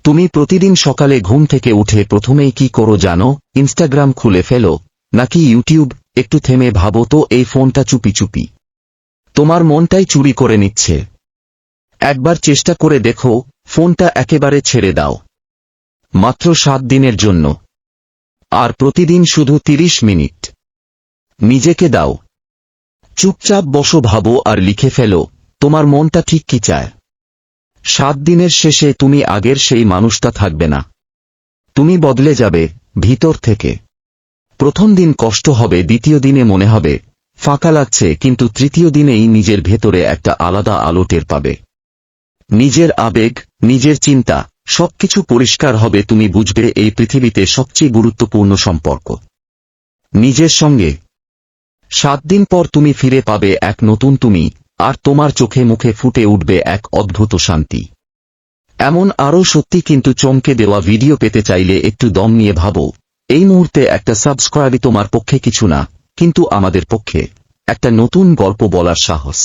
তুমি প্রতিদিন সকালে ঘুম থেকে উঠে প্রথমেই কি করো জানো? ইনস্টাগ্রাম খুলে ফেলো, নাকি ইউটিউব? একটু থেমে ভাবো তো, এই ফোনটা চুপি চুপি তোমার মনটাই চুরি করে নিচ্ছে। একবার চেষ্টা করে দেখো, ফোনটা একেবারে ছেড়ে দাও, মাত্র 7 দিনের জন্য। আর প্রতিদিন শুধু 30 মিনিট নিজেকে দাও। চুপচাপ বসো, ভাবো আর লিখে ফেলো তোমার মনটা ঠিক কি চায়। 7 দিনের শেষে তুমি আগের সেই মানুষটা থাকবে না। তুমি বদলে যাবে, ভিতর থেকে। প্রথম দিন কষ্ট হবে, দ্বিতীয় দিনে মনে হবে ফাঁকা লাগছে, কিন্তু তৃতীয় দিনেই নিজের ভেতরে একটা আলাদা আলো টের পাবে। নিজের আবেগ, নিজের চিন্তা সবকিছু পরিষ্কার হবে। তুমি বুঝবে এই পৃথিবীতে সবচেয়ে গুরুত্বপূর্ণ সম্পর্ক নিজের সঙ্গে। 7 দিন পর তুমি ফিরে পাবে এক নতুন তুমি, আর তোমার চোখে মুখে ফুটে উঠবে এক অদ্ভুত শান্তি। এমন আরও সত্যি কিন্তু চমকে দেওয়া ভিডিও পেতে চাইলে একটু দম নিয়ে ভাবো। এই মুহূর্তে একটা সাবস্ক্রাইবই তোমার পক্ষে কিছু না, কিন্তু আমাদের পক্ষে একটা নতুন গল্প বলার সাহস।